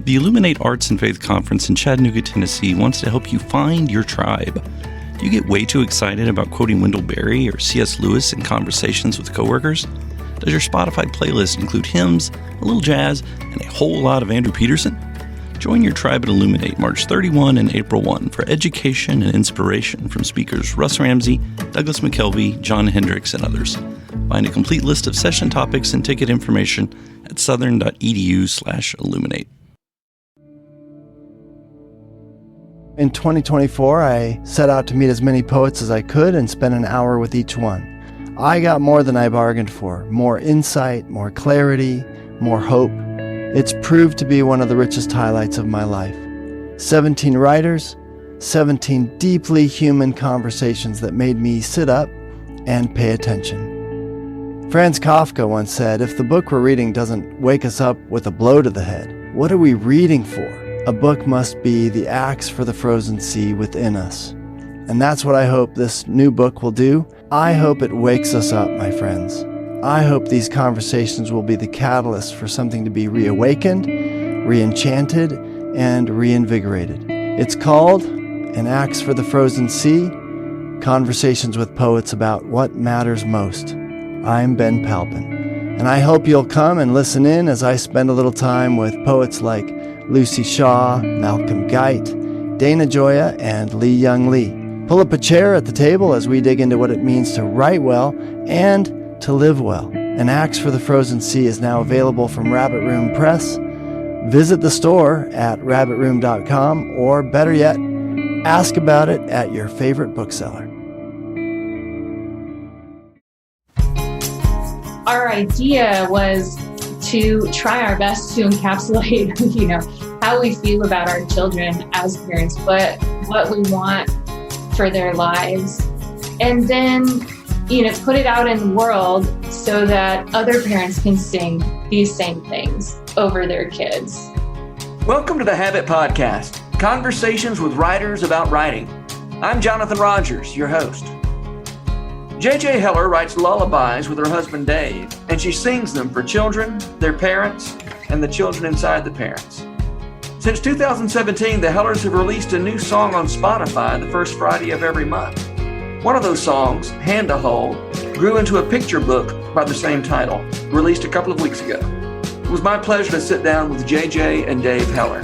The Illuminate Arts and Faith Conference in Chattanooga, Tennessee wants to help you find your tribe. Do you get way too excited about quoting Wendell Berry or C.S. Lewis in conversations with coworkers? Does your Spotify playlist include hymns, a little jazz, and a whole lot of Andrew Peterson? Join your tribe at Illuminate March 31 and April 1 for education and inspiration from speakers Russ Ramsey, Douglas McKelvey, John Hendricks, and others. Find a complete list of session topics and ticket information at southern.edu/illuminate. In 2024, I set out to meet as many poets as I could and spend an hour with each one. I got more than I bargained for, more insight, more clarity, more hope. It's proved to be one of the richest highlights of my life. 17 writers, 17 deeply human conversations that made me sit up and pay attention. Franz Kafka once said, if the book we're reading doesn't wake us up with a blow to the head, what are we reading for? A book must be the axe for the frozen sea within us. And that's what I hope this new book will do. I hope it wakes us up, my friends. I hope these conversations will be the catalyst for something to be reawakened, re-enchanted, and reinvigorated. It's called An Axe for the Frozen Sea, Conversations with Poets About What Matters Most. I'm Ben Palpin, and I hope you'll come and listen in as I spend a little time with poets like Lucy Shaw, Malcolm Guite, Dana Gioia, and Lee Young Lee. Pull up a chair at the table as we dig into what it means to write well and to live well. An Axe for the Frozen Sea is now available from Rabbit Room Press. Visit the store at rabbitroom.com, or better yet, ask about it at your favorite bookseller. Our idea was to try our best to encapsulate, how we feel about our children as parents, but what we want for their lives. And then, put it out in the world so that other parents can sing these same things over their kids. Welcome to the Habit Podcast, conversations with writers about writing. I'm Jonathan Rogers, your host. J.J. Heller writes lullabies with her husband Dave, and she sings them for children, their parents, and the children inside the parents. Since 2017, the Hellers have released a new song on Spotify the first Friday of every month. One of those songs, Hand to Hold, grew into a picture book by the same title, released a couple of weeks ago. It was my pleasure to sit down with J.J. and Dave Heller.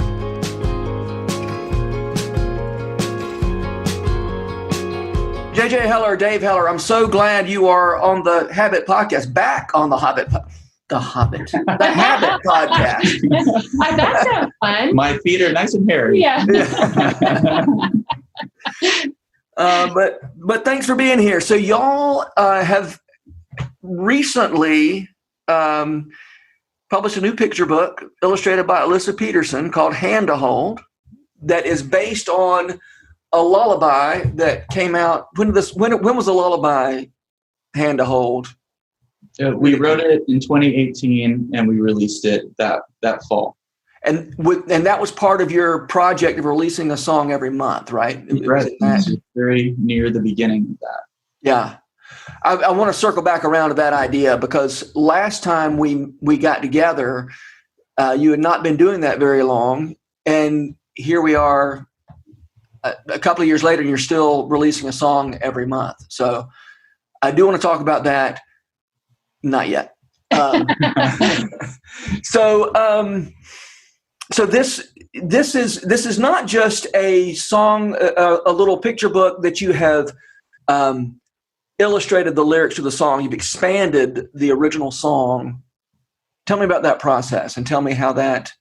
J.J. Heller, Dave Heller, I'm so glad you are on the Habit Podcast, back on the Habit Podcast. The Habit Podcast. That sounds fun. My feet are nice and hairy. Yeah. But thanks for being here. So y'all have recently published a new picture book illustrated by Alyssa Peterson called Hand to Hold, that is based on a lullaby that came out. When was the lullaby Hand to Hold? We wrote it in 2018 and we released it that fall. And that was part of your project of releasing a song every month, right? Right. It was very near the beginning of that. Yeah. I want to circle back around to that idea, because last time we got together, you had not been doing that very long. And here we are a couple of years later, and you're still releasing a song every month. So I do want to talk about that. Not yet. So this is not just a song, a little picture book that you have illustrated the lyrics to the song. You've expanded the original song. Tell me about that process, and tell me how that.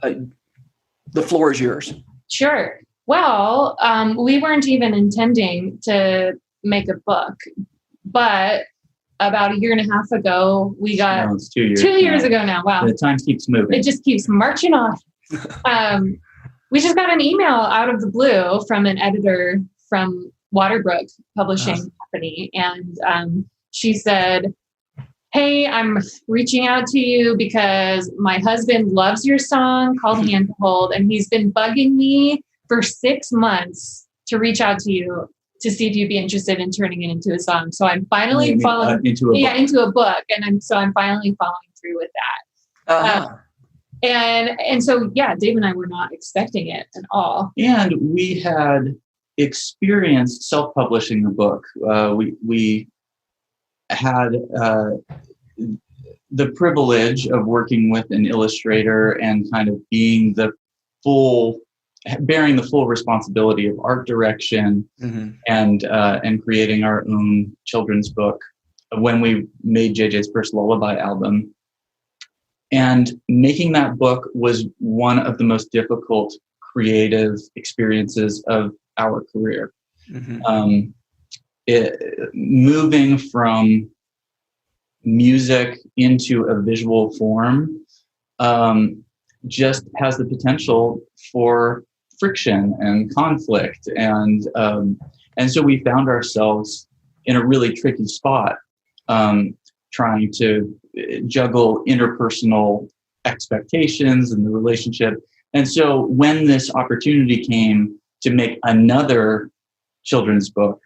The floor is yours. Sure. Well, we weren't even intending to make a book, but about a year and a half ago, we got it's 2 years. 2 years ago now. Wow. The time keeps moving. It just keeps marching on. We just got an email out of the blue from an editor from Waterbrook Publishing Company. And she said, hey, I'm reaching out to you because my husband loves your song called Hand to Hold, and he's been bugging me for 6 months to reach out to you to see if you'd be interested in turning it into a song. So I'm finally into a book. And I'm finally following through with that. And so, yeah, Dave and I were not expecting it at all. And we had experienced self-publishing the book. We had the privilege of working with an illustrator and kind of being bearing the full responsibility of art direction and creating our own children's book when we made JJ's first Lullaby album. And making that book was one of the most difficult creative experiences of our career. Moving from music into a visual form just has the potential for friction and conflict, and so we found ourselves in a really tricky spot, trying to juggle interpersonal expectations in the relationship. And so when this opportunity came to make another children's book,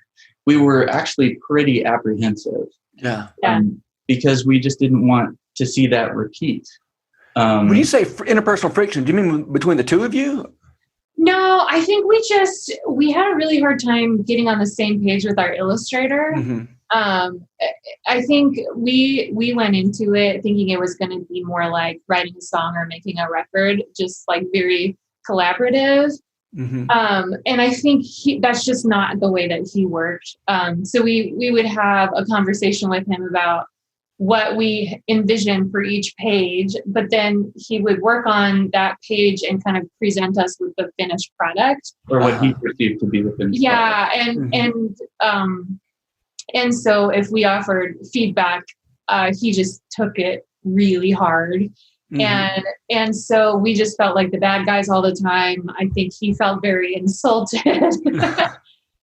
we were actually pretty apprehensive. Yeah. Because we just didn't want to see that repeat. When you say interpersonal friction, do you mean between the two of you? No, I think we had a really hard time getting on the same page with our illustrator. I think we went into it thinking it was going to be more like writing a song or making a record, just like very collaborative. And I think that's just not the way that he worked. So we would have a conversation with him about what we envisioned for each page, but then he would work on that page and kind of present us with the finished product, or what he perceived to be the finished product. And so if we offered feedback, he just took it really hard. And so we just felt like the bad guys all the time. I think he felt very insulted.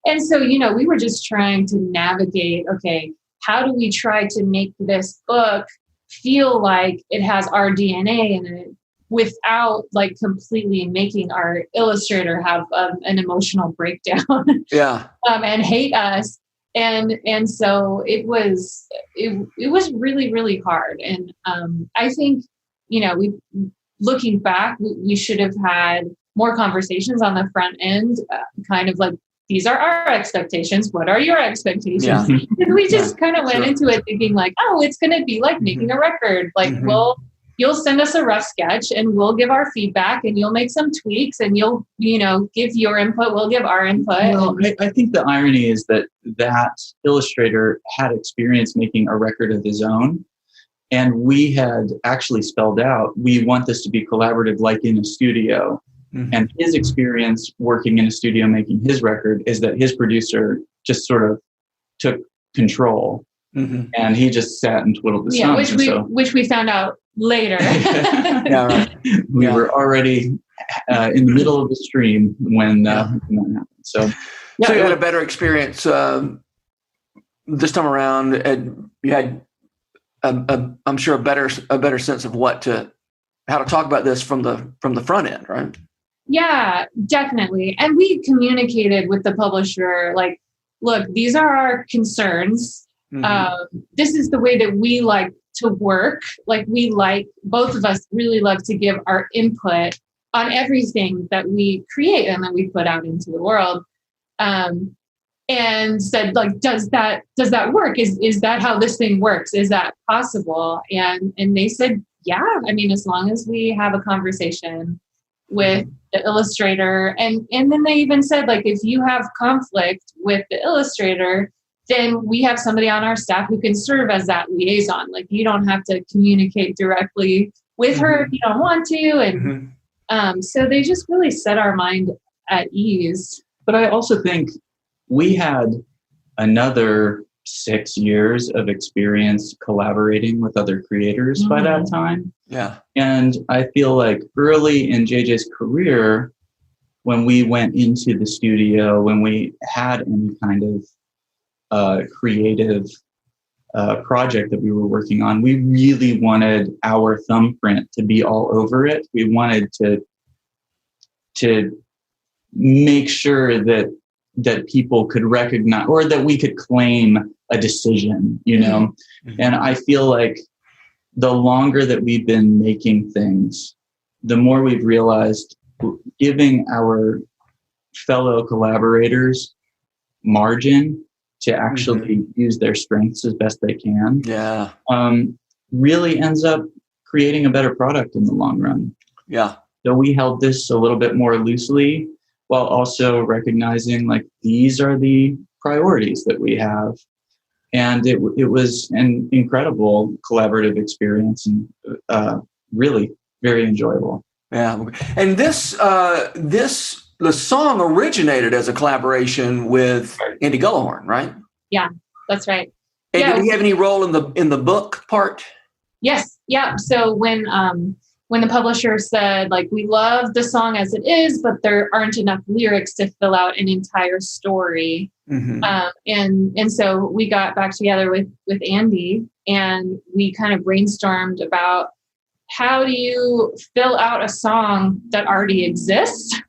And so, we were just trying to navigate, okay, how do we try to make this book feel like it has our DNA in it without like completely making our illustrator have an emotional breakdown and hate us. And so it was really, really hard. And I think, looking back, we should have had more conversations on the front end, kind of like, these are our expectations. What are your expectations? Yeah. And we just kind of went into it thinking like, oh, it's going to be like making a record. Like, you'll send us a rough sketch and we'll give our feedback and you'll make some tweaks and you'll, give your input. We'll give our input. Well, I think the irony is that illustrator had experience making a record of his own. And we had actually spelled out, we want this to be collaborative, like in a studio. And his experience working in a studio making his record is that his producer just sort of took control, and he just sat and twiddled his thumbs. Which we found out later. We were already in the middle of the stream when that happened. So you had a better experience this time around, and you had, I'm sure, a better sense of how to talk about this from the front end, right? Yeah, definitely. And we communicated with the publisher, like, look, these are our concerns. This is the way that we like to work. Like, both of us really love to give our input on everything that we create and that we put out into the world. And said, like, does that work? Is that how this thing works? Is that possible? And they said, yeah, I mean, as long as we have a conversation with the illustrator. And then they even said, like, if you have conflict with the illustrator, then we have somebody on our staff who can serve as that liaison. Like, you don't have to communicate directly with her if you don't want to. And so they just really set our mind at ease. But I also think we had another 6 years of experience collaborating with other creators by that time. Yeah. And I feel like early in JJ's career, when we went into the studio, when we had any kind of creative project that we were working on, we really wanted our thumbprint to be all over it. We wanted to make sure that people could recognize, or that we could claim a decision, And I feel like the longer that we've been making things, the more we've realized giving our fellow collaborators margin to actually use their strengths as best they can, really ends up creating a better product in the long run. Yeah. So we held this a little bit more loosely while also recognizing like these are the priorities that we have. And it was an incredible collaborative experience and really very enjoyable. Yeah. And the song originated as a collaboration with Andy Gullahorn, right? Yeah, that's right. And Yeah. did he have any role in the book part? Yes. Yeah. So when the publisher said, like, we love the song as it is, but there aren't enough lyrics to fill out an entire story. And so we got back together with Andy, and we kind of brainstormed about how do you fill out a song that already exists,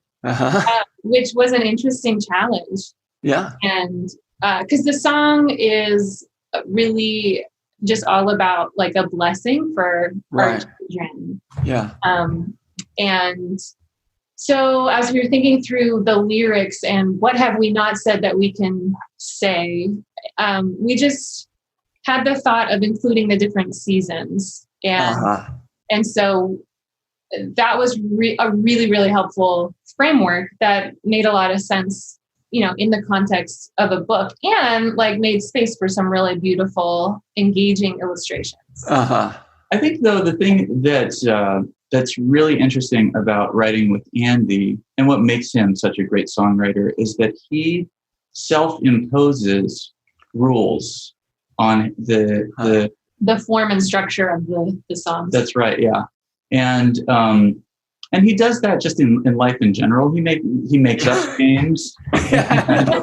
which was an interesting challenge. Yeah. And because the song is really just all about like a blessing for our children. Yeah. And so as we were thinking through the lyrics and what have we not said that we can say, we just had the thought of including the different seasons. And so that was a really, really helpful framework that made a lot of sense, in the context of a book, and like made space for some really beautiful, engaging illustrations. I think, though, the thing that's really interesting about writing with Andy and what makes him such a great songwriter is that he self-imposes rules on the form and structure of the songs. That's right. Yeah. And he does that just in life in general. He makes up games. And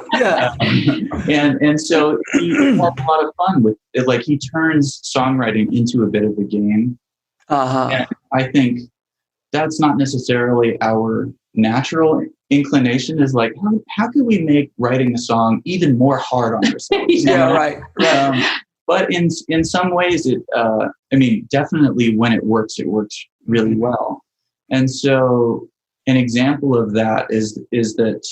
so he has a lot of fun with it. Like, he turns songwriting into a bit of a game. And I think that's not necessarily our natural inclination, is like, how can we make writing a song even more hard on ourselves? Right. But in some ways, definitely when it works really well. And so an example of that is that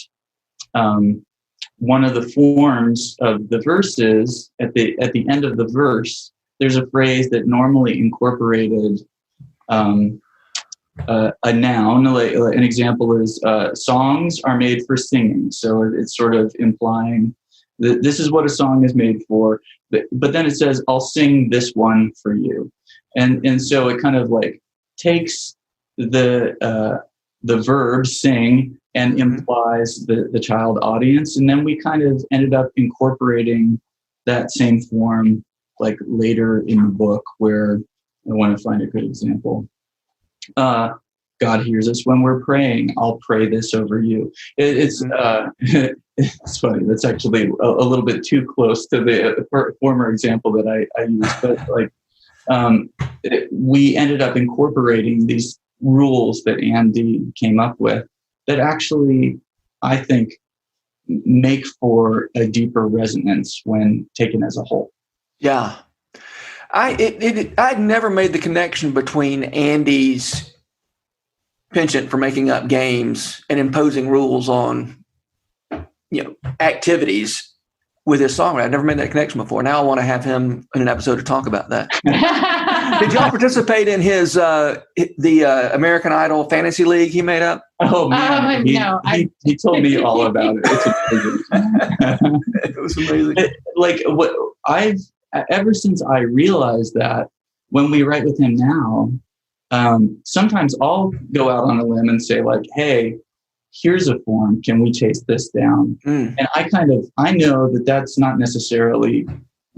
one of the forms of the verses at the end of the verse, there's a phrase that normally incorporated a noun. Like an example is songs are made for singing. So it's sort of implying that this is what a song is made for. But then it says, I'll sing this one for you. And so it kind of like takes the verb sing and implies the child audience. And then we kind of ended up incorporating that same form like later in the book, where I want to find a good example. God hears us when we're praying. I'll pray this over you. It's funny. That's actually a little bit too close to the former example that I used. But like, we ended up incorporating these rules that Andy came up with that actually, I think, make for a deeper resonance when taken as a whole. Yeah. I'd never made the connection between Andy's penchant for making up games and imposing rules on, activities with his songwriting. I'd never made that connection before. Now I want to have him in an episode to talk about that. Did y'all participate in his the American Idol Fantasy League he made up? Oh man, no, he told me all about it. It's amazing. It was amazing. Like what ever since I realized that when we write with him now, sometimes I'll go out on a limb and say like, hey, here's a form. Can we chase this down? And I know that that's not necessarily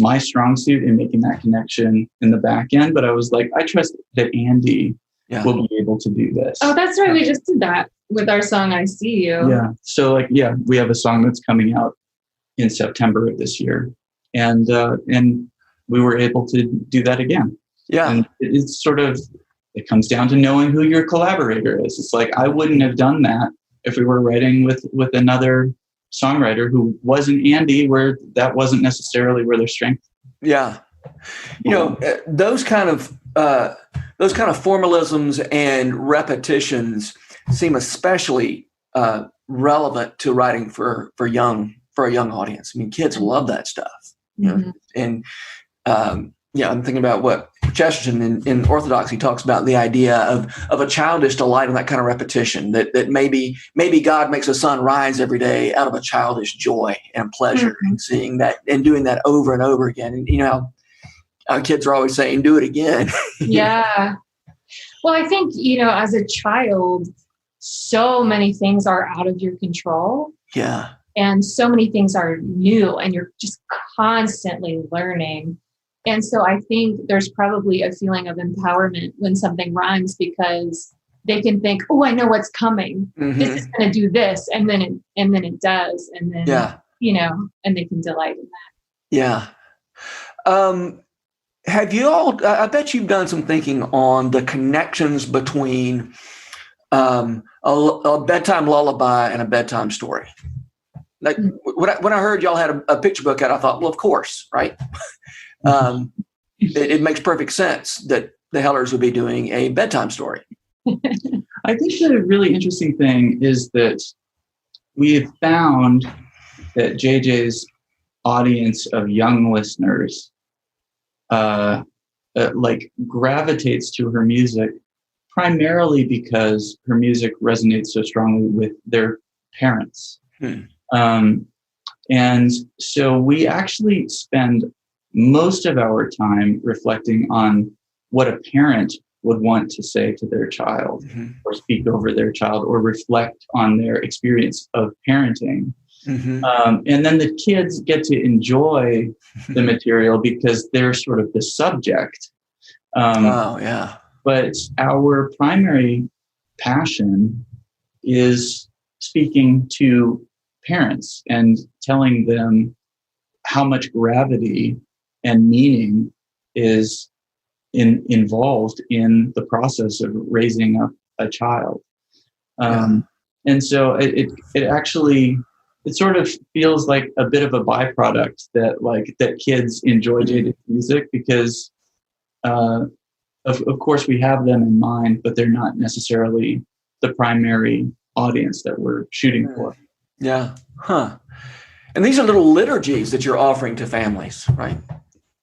my strong suit in making that connection in the back end, but I was like, I trust that Andy will be able to do this. Oh, that's right. We just did that with our song, I See You. Yeah. So we have a song that's coming out in September of this year. And we were able to do that again. Yeah. And it's sort of, it comes down to knowing who your collaborator is. It's like, I wouldn't have done that if we were writing with another songwriter who wasn't Andy, where that wasn't necessarily where their strength. Yeah. Those kind of those kind of formalisms and repetitions seem especially relevant to writing for a young audience. I mean, kids love that stuff. You know? And I'm thinking about what Chesterton in Orthodoxy talks about, the idea of a childish delight in that kind of repetition, that maybe God makes the sun rise every day out of a childish joy and pleasure, and seeing that and doing that over and over again. And you know, our kids are always saying, do it again. Yeah. Well, I think, you know, as a child, so many things are out of your control. Yeah. And so many things are new, and you're just constantly learning. And so I think there's probably a feeling of empowerment when something rhymes, because they can think, oh, I know what's coming. This is going to do this. And then it does. And then, you know, and they can delight in that. Yeah. Have you all, I bet you've done some thinking on the connections between a bedtime lullaby and a bedtime story. Like when I heard y'all had a picture book out, I thought, well, of course, right? It makes perfect sense that the Hellers would be doing a bedtime story. I think the really interesting thing is that we have found that JJ's audience of young listeners like gravitates to her music primarily because her music resonates so strongly with their parents. And so we actually spend most of our time reflecting on what a parent would want to say to their child or speak over their child or reflect on their experience of parenting. And then the kids get to enjoy the material because they're sort of the subject. But our primary passion is speaking to parents and telling them how much gravity and meaning is involved in the process of raising up a child. And so it actually, it sort of feels like a bit of a byproduct that kids enjoy JJ's music because of course we have them in mind, but they're not necessarily the primary audience that we're shooting for. Yeah. And these are little liturgies that you're offering to families, right?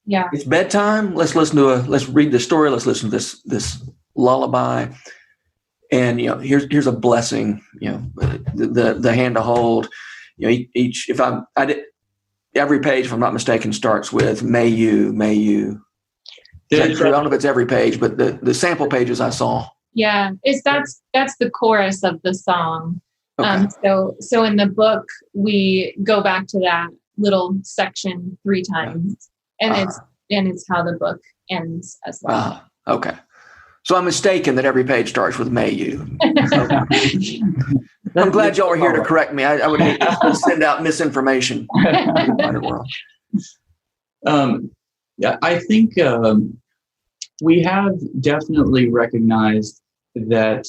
Yeah. It's bedtime. Let's read the story. Let's listen to this lullaby. And, you know, here's a blessing, you know, the hand to hold, you know, every page, if I'm not mistaken, starts with, may you. I don't know if it's every page, but the sample pages I saw. Yeah. That's the chorus of the song. Okay. So in the book, we go back to that little section 3 times, and it's how the book ends as well. Okay. So I'm mistaken that every page starts with "May you." Okay. I'm glad y'all are here to correct me. I would hate to send out misinformation. Yeah, I think we have definitely recognized that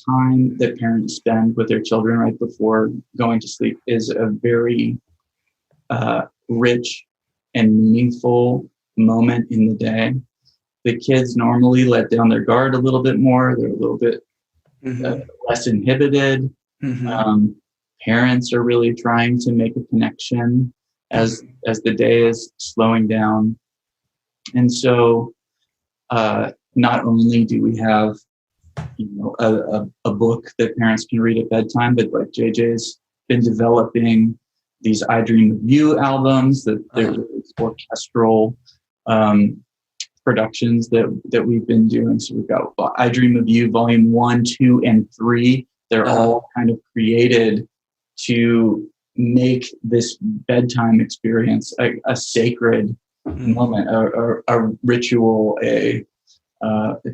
time that parents spend with their children right before going to sleep is a very rich and meaningful moment in the day. The kids normally let down their guard a little bit more. They're a little bit less inhibited. Parents are really trying to make a connection as the day is slowing down. And so not only do we have a book that parents can read at bedtime, but like JJ's been developing these I Dream of You albums that they're orchestral productions that we've been doing. So we've got I Dream of You Volume 1, 2, and 3. They're all kind of created to make this bedtime experience a sacred moment, a ritual, a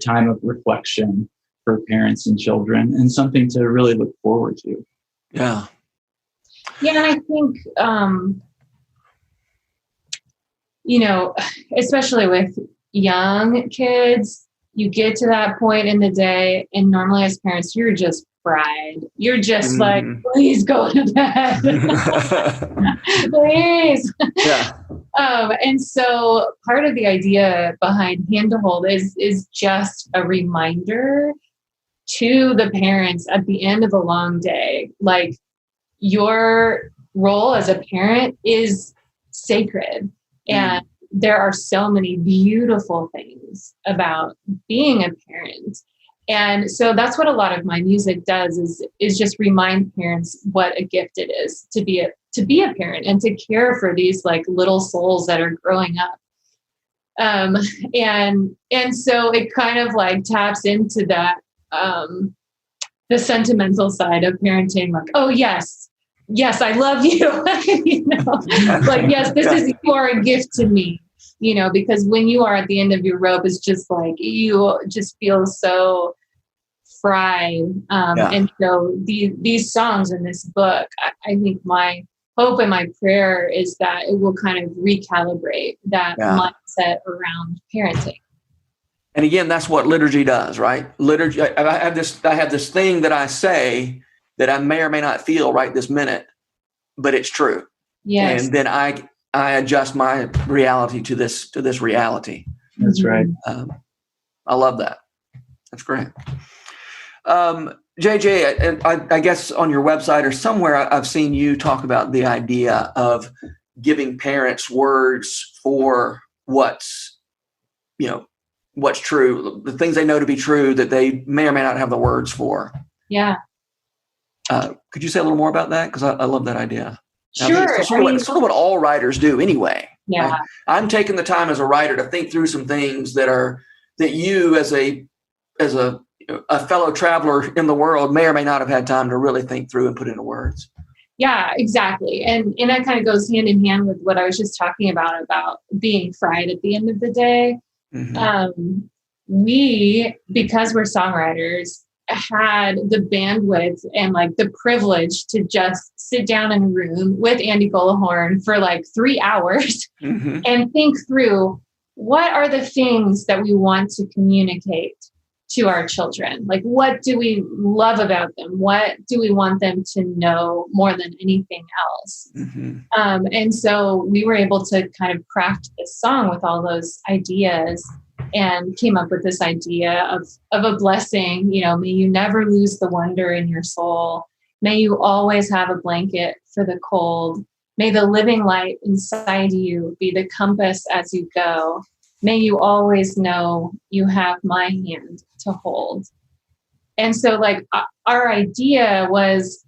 time of reflection for parents and children, and something to really look forward to. Yeah. Yeah, and I think, you know, especially with young kids, you get to that point in the day, and normally as parents, you're just fried. You're just like, please go to bed. Please. Yeah. And so part of the idea behind Hand to Hold is just a reminder to the parents at the end of a long day, like your role as a parent is sacred. And there are so many beautiful things about being a parent. And so that's what a lot of my music does is just remind parents what a gift it is to be a parent and to care for these like little souls that are growing up. And so it kind of like taps into that, the sentimental side of parenting, like, oh yes, I love you. You know, like, yes, you are a gift to me, you know, because when you are at the end of your rope, it's just like, you just feel so fried. And so these songs in this book, I think my hope and my prayer is that it will kind of recalibrate that mindset around parenting. And again, that's what liturgy does, right? Liturgy. I have this thing that I say that I may or may not feel right this minute, but it's true. Yes. And then I adjust my reality to this reality. That's right. I love that. That's great. JJ, I guess on your website or somewhere I've seen you talk about the idea of giving parents words for what's true, the things they know to be true that they may or may not have the words for. Yeah. Could you say a little more about that? Because I love that idea. Sure. It's sort of what all writers do anyway. Yeah. Right? I'm taking the time as a writer to think through some things that you as a fellow traveler in the world may or may not have had time to really think through and put into words. Yeah, exactly. And that kind of goes hand in hand with what I was just talking about being fried at the end of the day. Mm-hmm. We, because we're songwriters, had the bandwidth and like the privilege to just sit down in a room with Andy Gullahorn for like 3 hours and think through what are the things that we want to communicate to our children. Like, what do we love about them? What do we want them to know more than anything else? And so we were able to kind of craft this song with all those ideas and came up with this idea of a blessing. You know, may you never lose the wonder in your soul. May you always have a blanket for the cold. May the living light inside you be the compass as you go. May you always know you have my hand to hold. And so like our idea was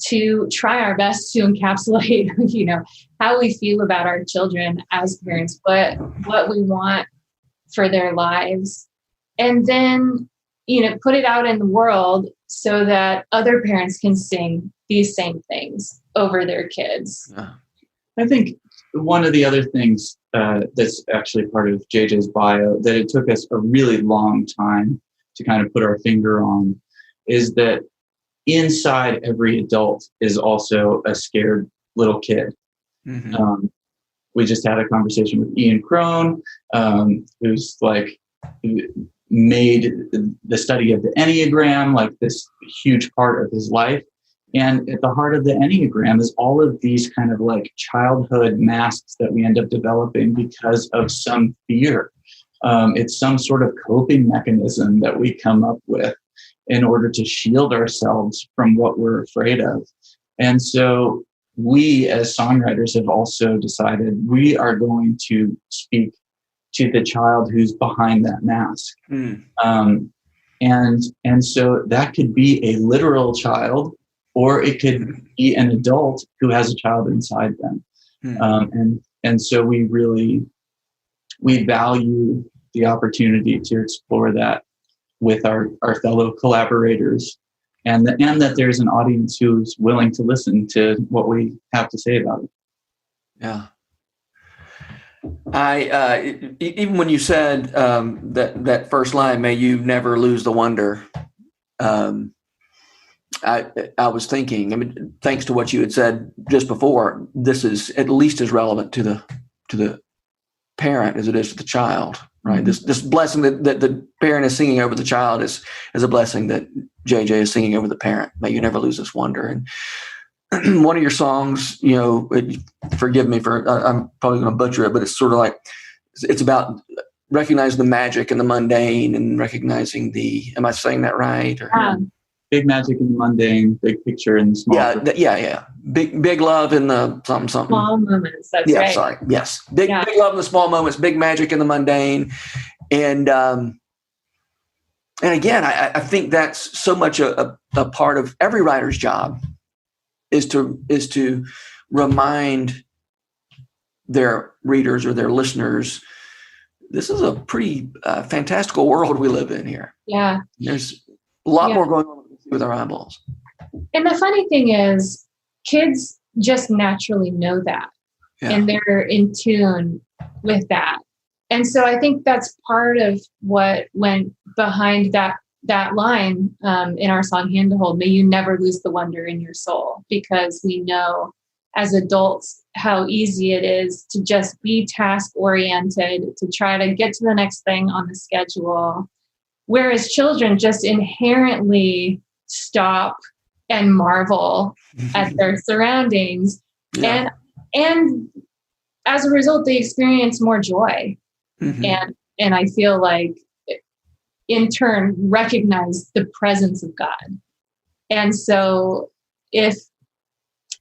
to try our best to encapsulate, you know, how we feel about our children as parents, what we want for their lives. And then, you know, put it out in the world so that other parents can sing these same things over their kids. I think one of the other things that's actually part of JJ's bio that it took us a really long time to kind of put our finger on is that inside every adult is also a scared little kid. We just had a conversation with Ian Crone, who's like made the study of the Enneagram like this huge part of his life. And at the heart of the Enneagram is all of these kind of like childhood masks that we end up developing because of some fear. It's some sort of coping mechanism that we come up with in order to shield ourselves from what we're afraid of. And so we as songwriters have also decided we are going to speak to the child who's behind that mask. And so that could be a literal child, or it could be an adult who has a child inside them. And so we value the opportunity to explore that with our fellow collaborators, and that there's an audience who's willing to listen to what we have to say about it. Yeah. Even when you said that first line, may you never lose the wonder, I was thinking, I mean, thanks to what you had said just before, this is at least as relevant to the parent as it is to the child, right? This blessing that the parent is singing over the child is a blessing that JJ is singing over the parent. May you never lose this wonder. And one of your songs, you know, forgive me for, I'm probably going to butcher it, but it's sort of like, it's about recognizing the magic and the mundane and recognizing am I saying that right? Or, big magic in the mundane, big picture in the small. Yeah. Big love in the something. Small moments. That's right. Sorry. Yes. Big love in the small moments, big magic in the mundane. And again, I think that's so much a part of every writer's job is to remind their readers or their listeners, this is a pretty fantastical world we live in here. Yeah. There's a lot more going on with our eyeballs. And the funny thing is, kids just naturally know that. Yeah. And they're in tune with that. And so I think that's part of what went behind that line in our song Hand to Hold, may you never lose the wonder in your soul, because we know as adults how easy it is to just be task oriented, to try to get to the next thing on the schedule. Whereas children just inherently stop and marvel at their surroundings. Yeah. And as a result, they experience more joy. Mm-hmm. And I feel like in turn recognize the presence of God. And so if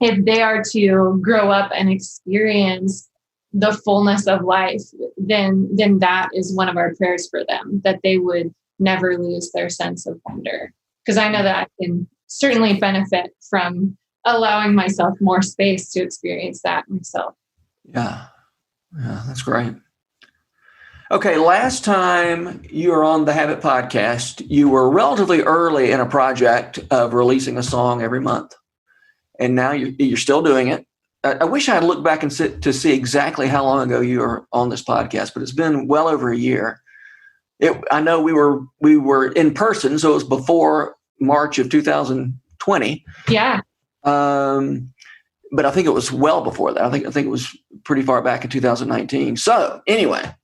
they are to grow up and experience the fullness of life, then that is one of our prayers for them, that they would never lose their sense of wonder. Because I know that I can certainly benefit from allowing myself more space to experience that myself. Yeah, that's great. Okay, last time you were on the Habit podcast, you were relatively early in a project of releasing a song every month. And now you're still doing it. I wish I had looked back and to see exactly how long ago you were on this podcast, but it's been well over a year. I know we were in person, so it was before March of 2020. Yeah. But I think it was well before that. I think it was pretty far back in 2019. So anyway,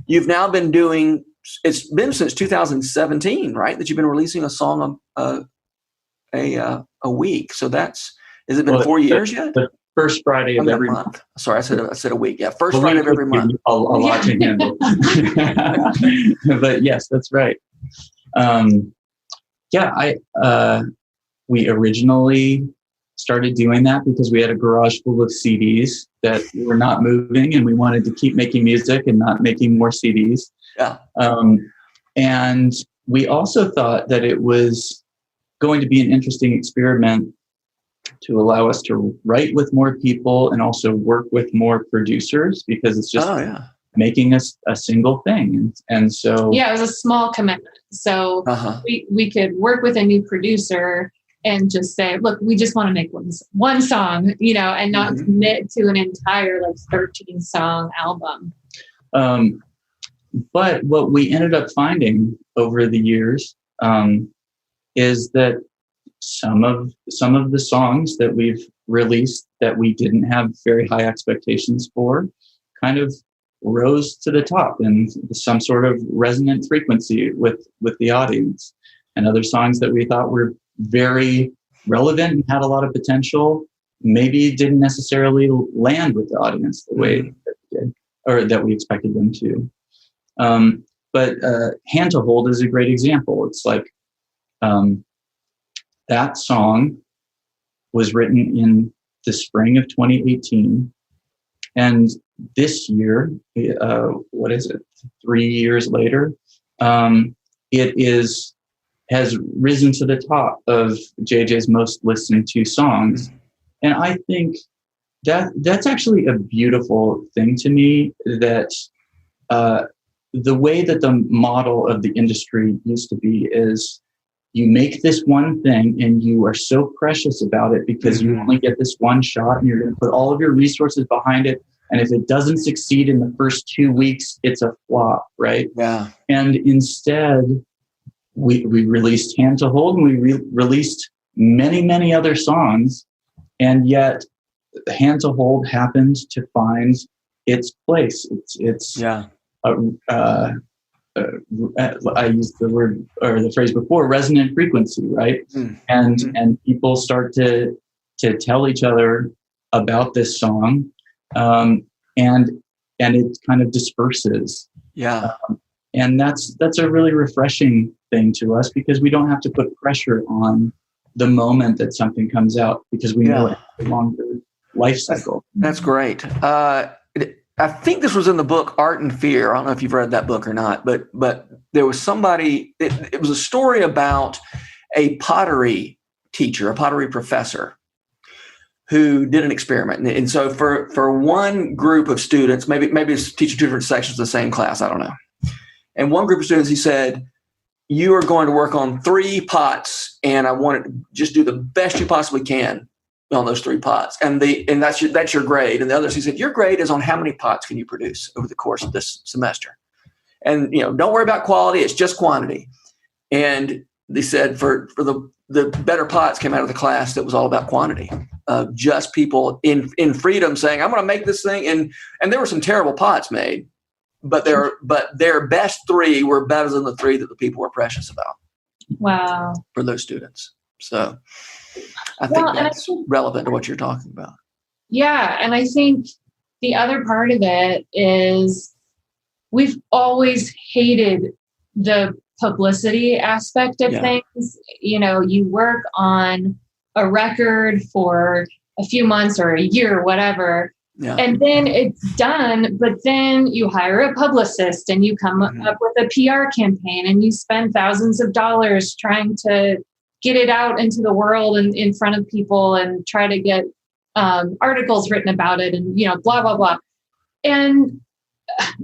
you've now been doing. It's been since 2017, right? That you've been releasing a song a week. So has it been 4 years yet? The first Friday of every month. Sorry, I said a week. Yeah, first Friday of every month. A lot to handle. But yes, that's right. We originally started doing that because we had a garage full of CDs that were not moving, and we wanted to keep making music and not making more CDs. Yeah. And we also thought that it was going to be an interesting experiment to allow us to write with more people and also work with more producers, because it's just making us a single thing. And so it was a small commitment. So we could work with a new producer and just say, look, we just want to make one song, and not commit to an entire 13 song album. But what we ended up finding over the years is that some of the songs that we've released that we didn't have very high expectations for kind of rose to the top in some sort of resonant frequency with the audience. And other songs that we thought were very relevant and had a lot of potential maybe didn't necessarily land with the audience the way that we did, or that we expected them to. But Hand to Hold is a great example. It's like that song was written in the spring of 2018. And this year, 3 years later, it has risen to the top of JJ's most listened to songs. And I think that's actually a beautiful thing to me, that the way that the model of the industry used to be is you make this one thing and you are so precious about it because you only get this one shot, and you're going to put all of your resources behind it. And if it doesn't succeed in the first 2 weeks, it's a flop, right? Yeah. And instead, we released Hand to Hold, and we released many, many other songs. And yet Hand to Hold happened to find its place. I used the word or the phrase before, resonant frequency, right? And people start to to tell each other about this song, and it kind of disperses. Yeah. And that's a really refreshing thing to us, because we don't have to put pressure on the moment that something comes out, because we know it has a longer life cycle. That's great. I think this was in the book Art and Fear. I don't know if you've read that book or not, but there was somebody, it was a story about a pottery teacher, a pottery professor, who did an experiment. And so for one group of students, maybe it's teaching two different sections of the same class, I don't know. And one group of students, he said, you are going to work on 3 pots, and I want to just do the best you possibly can on those 3 pots. And that's your grade. And the others, he said, your grade is on how many pots can you produce over the course of this semester. And, don't worry about quality. It's just quantity. And they said for the better pots came out of the class that was all about quantity, of just people in freedom saying, I'm going to make this thing. And there were some terrible pots made, but their best 3 were better than the 3 that the people were precious about. Wow. For those students. So I think that's relevant to what you're talking about. Yeah. And I think the other part of it is we've always hated the publicity aspect of things. You work on a record for a few months or a year or whatever, and then it's done, but then you hire a publicist and you come up with a PR campaign and you spend thousands of dollars trying to get it out into the world and in front of people and try to get articles written about it and, blah, blah, blah. And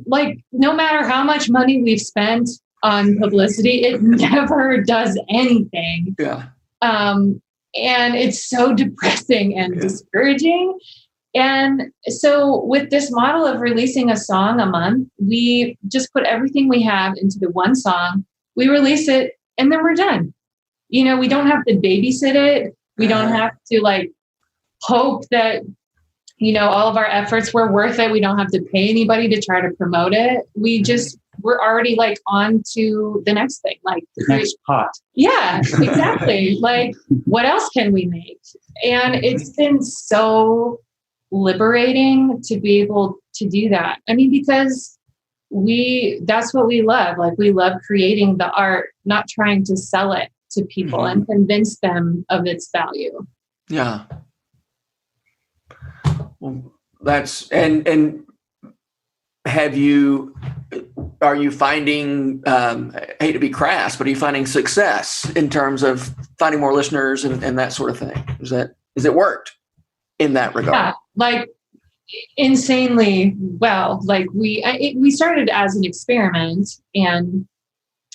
no matter how much money we've spent on publicity, it never does anything. Yeah. And it's so depressing and discouraging. And so with this model of releasing a song a month, we just put everything we have into the one song, we release it, and then we're done. We don't have to babysit it. We don't have to hope that, all of our efforts were worth it. We don't have to pay anybody to try to promote it. We're already on to the next thing, the next pot. Yeah, exactly. What else can we make? And it's been so liberating to be able to do that. I mean, because that's what we love. We love creating the art, not trying to sell it to people and convince them of its value. Yeah. Well, and are you finding, I hate to be crass, but are you finding success in terms of finding more listeners and that sort of thing? Is it worked in that regard? Yeah, insanely well. We started as an experiment, and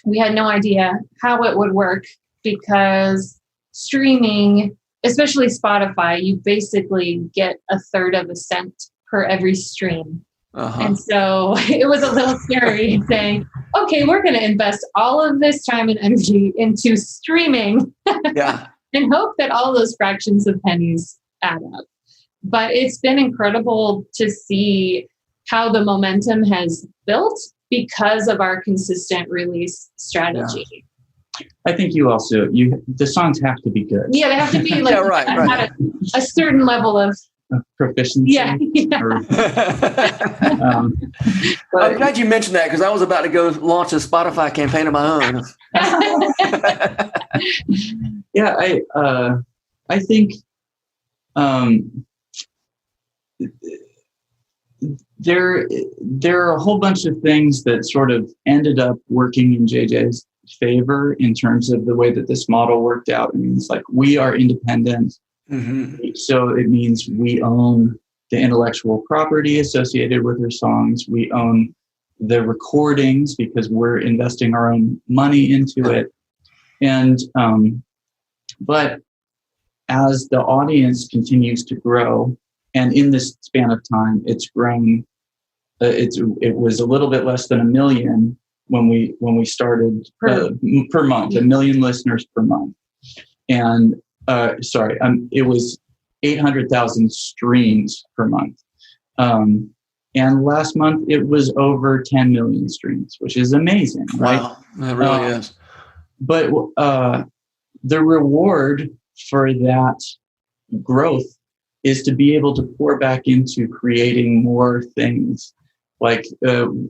we had no idea how it would work, because streaming, especially Spotify, you basically get 1/3 of a cent per every stream. And so it was a little scary saying, okay, we're going to invest all of this time and energy into streaming and hope that all those fractions of pennies add up. But it's been incredible to see how the momentum has built because of our consistent release strategy. Yeah. I think the songs have to be good. Yeah, they have to be at a certain level of proficiency. Yeah. I'm glad you mentioned that, because I was about to go launch a Spotify campaign of my own. Yeah, I think there are a whole bunch of things that sort of ended up working in JJ's favor in terms of the way that this model worked out. I mean, it's we are independent. So it means we own the intellectual property associated with our songs. We own the recordings because we're investing our own money into it. And, but as the audience continues to grow, and in this span of time, it's grown, it was a little bit less than 1 million when we started per month, 1 million listeners per month. And it was 800,000 streams per month. And last month it was over 10 million streams, which is amazing, right? Wow, it really is. But the reward for that growth is to be able to pour back into creating more things. Like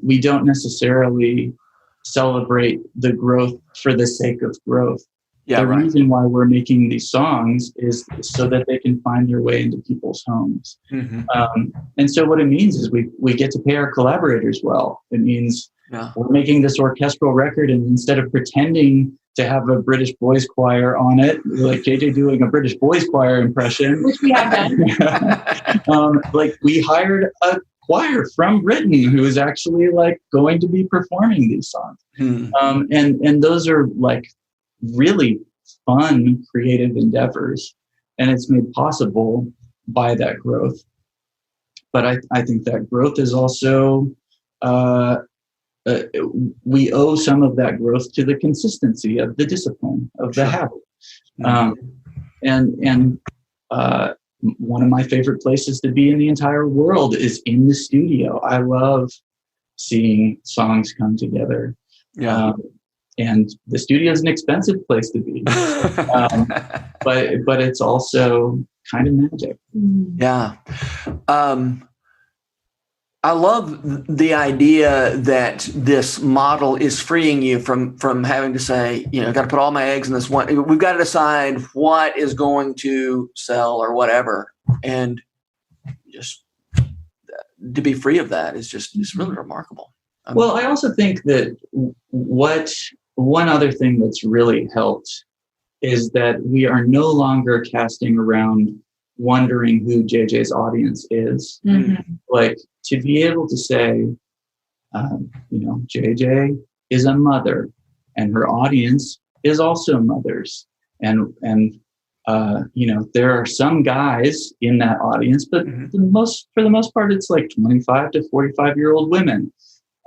we don't necessarily celebrate the growth for the sake of growth. Yeah, the right. reason why we're making these songs is so that they can find their way into people's homes. Mm-hmm. And so what it means is we get to pay our collaborators well. It means we're making this orchestral record, and instead of pretending to have a British boys choir on it, like JJ doing a British boys choir impression, which we have done. Like we hired a choir from Britain who is actually like going to be performing these songs. And those are like really fun, creative endeavors, and it's made possible by that growth. But I think that growth is also we owe some of that growth to the consistency of the discipline of the habit. And one of my favorite places to be in the entire world is in the studio. I love seeing songs come together. And the studio is an expensive place to be, but it's also kind of magic. Yeah. I love the idea that this model is freeing you from having to say, you know, got to put all my eggs in this one. We've got to decide what is going to sell or whatever. And just to be free of that is just, it's really remarkable. Well, I also think that one other thing that's really helped is that we are no longer casting around wondering who JJ's audience is. Like, to be able to say, you know, JJ is a mother and her audience is also mothers. And you know, there are some guys in that audience, but for the most part, it's like 25 to 45-year-old women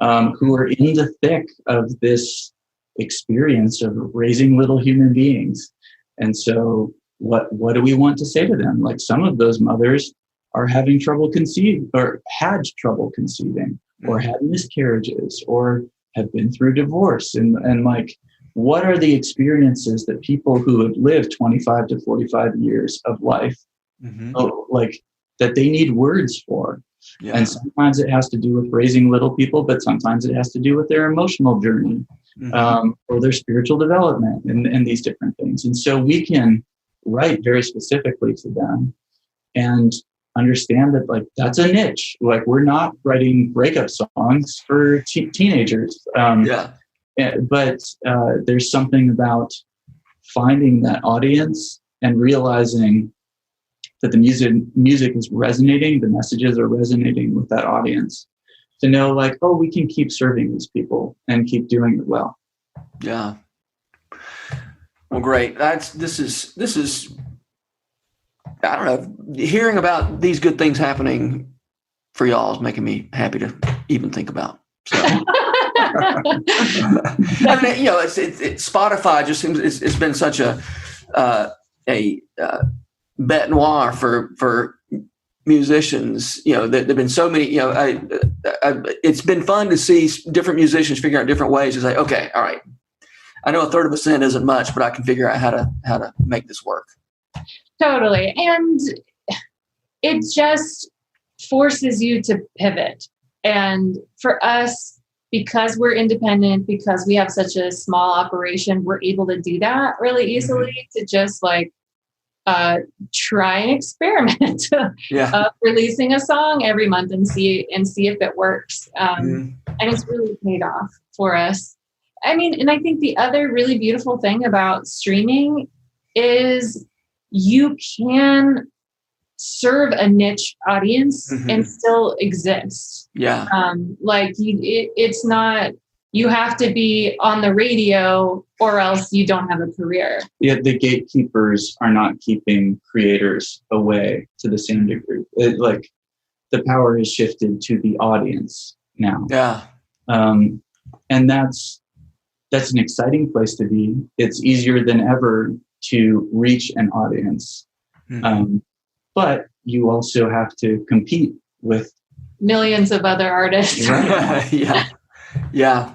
who are in the thick of this experience of raising little human beings. And so what do we want to say to them? Like, some of those mothers are having trouble conceiving, or had trouble conceiving, or had miscarriages, or have been through divorce. And like, what are the experiences that people who have lived 25 to 45 years of life, like, that they need words for? And sometimes it has to do with raising little people, but sometimes it has to do with their emotional journey, or their spiritual development, and these different things. And so we can write very specifically to them and understand that, like, that's a niche. Like, we're not writing breakup songs for teenagers. But there's something about finding that audience and realizing that the music is resonating, the messages are resonating with that audience, to know, like, oh, we can keep serving these people and keep doing it well. Yeah. Well, great. This is I don't know, hearing about these good things happening for y'all is making me happy to even think about. So, I mean, you know, Spotify just seems it's been such a bête noire for musicians. You know, there've been so many. You know, it's been fun to see different musicians figure out different ways to say, okay, all right, I know 1/3% isn't much, but I can figure out how to make this work. Totally. And it just forces you to pivot. And for us, because we're independent, because we have such a small operation, we're able to do that really easily, to just like try and experiment of releasing a song every month and see if it works. And it's really paid off for us. I mean, and I think the other really beautiful thing about streaming is you can serve a niche audience and still exist. Like, it's not, you have to be on the radio or else you don't have a career. Yeah, the gatekeepers are not keeping creators away to the same degree. Like, the power is shifted to the audience now. And that's an exciting place to be. It's easier than ever to reach an audience. But you also have to compete with millions of other artists. Yeah.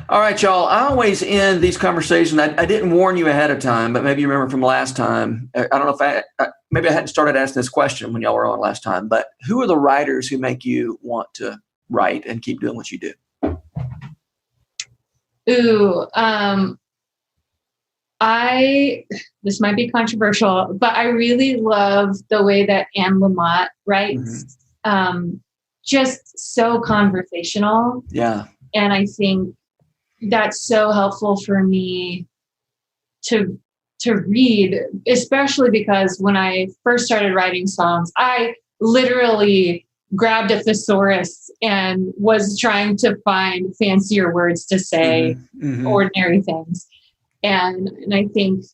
All right, y'all. I always end these conversations. I didn't warn you ahead of time, but maybe you remember from last time. I don't know if maybe I hadn't started asking this question when y'all were on last time, but who are the writers who make you want to write and keep doing what you do? Ooh, this might be controversial, but I really love the way that Anne Lamott writes. Just so conversational. Yeah. And I think that's so helpful for me to read, especially because when I first started writing songs, I literally grabbed a thesaurus and was trying to find fancier words to say ordinary things. And I think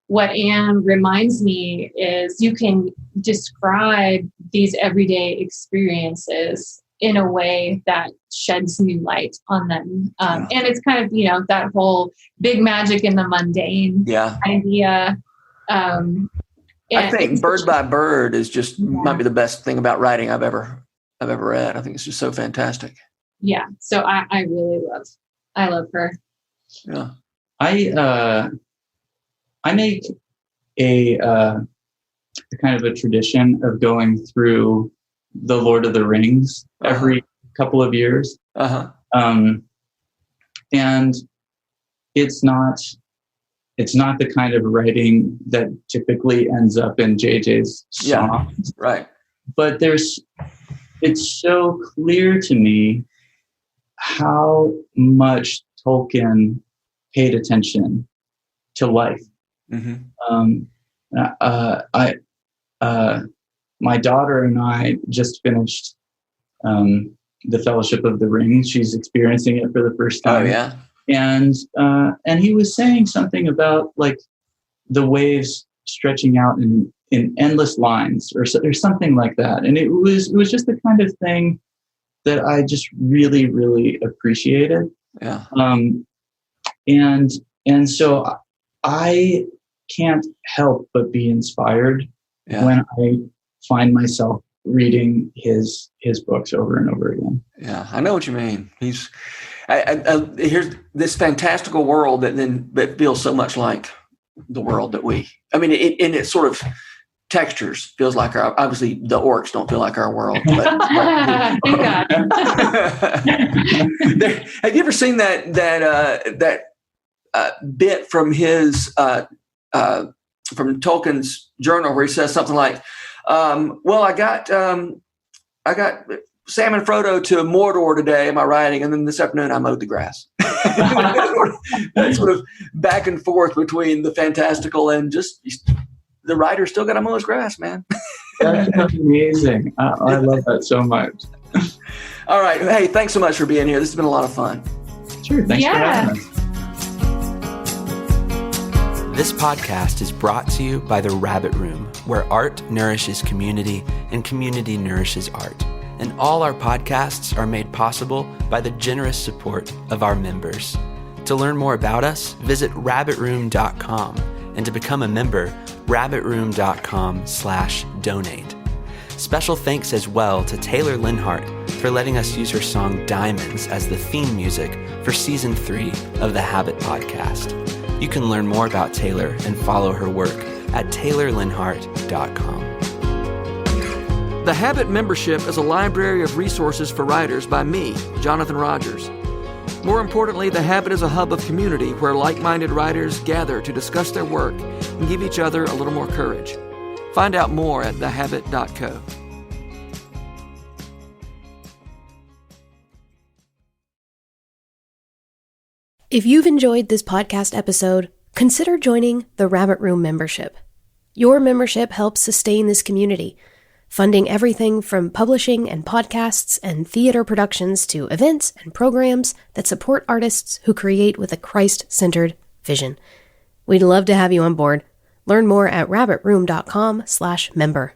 what Anne reminds me is you can describe these everyday experiences in a way that sheds new light on them. And it's kind of, that whole big magic in the mundane idea. I think Bird by Bird is just might be the best thing about writing I've ever read. I think it's just so fantastic. Yeah. So I love her. Yeah. I make a kind of a tradition of going through the Lord of the Rings every couple of years. And it's not the kind of writing that typically ends up in JJ's songs. Right. But it's so clear to me how much Tolkien paid attention to life. My daughter and I just finished the Fellowship of the Ring. She's experiencing it for the first time. Oh yeah. And he was saying something about like the waves stretching out in endless lines or something like that. And it was just the kind of thing that I just really, really appreciated. Yeah. And so I can't help but be inspired when I find myself reading his books over and over again. Yeah, I know what you mean. Here's this fantastical world that feels so much like the world that it sort of textures feels like obviously the orcs don't feel like our world. But, have you ever seen that bit from his from Tolkien's journal where he says something like, well, I got Sam and Frodo to Mordor today in my writing, and then this afternoon I mowed the grass. That sort of back and forth between the fantastical and just the writer still got to mow his grass, man. That's amazing. I love that so much. All right. Hey, thanks so much for being here. This has been a lot of fun. Sure. Thanks for having us. This podcast is brought to you by The Rabbit Room, where art nourishes community and community nourishes art. And all our podcasts are made possible by the generous support of our members. To learn more about us, visit rabbitroom.com. And to become a member, rabbitroom.com/donate. Special thanks as well to Taylor Linhart for letting us use her song Diamonds as the theme music for Season 3 of the Habit Podcast. You can learn more about Taylor and follow her work at taylorlinhart.com. The Habit membership is a library of resources for writers by me, Jonathan Rogers. More importantly, The Habit is a hub of community where like-minded writers gather to discuss their work and give each other a little more courage. Find out more at thehabit.co. If you've enjoyed this podcast episode, consider joining the Rabbit Room membership. Your membership helps sustain this community, funding everything from publishing and podcasts and theater productions to events and programs that support artists who create with a Christ-centered vision. We'd love to have you on board. Learn more at rabbitroom.com/member.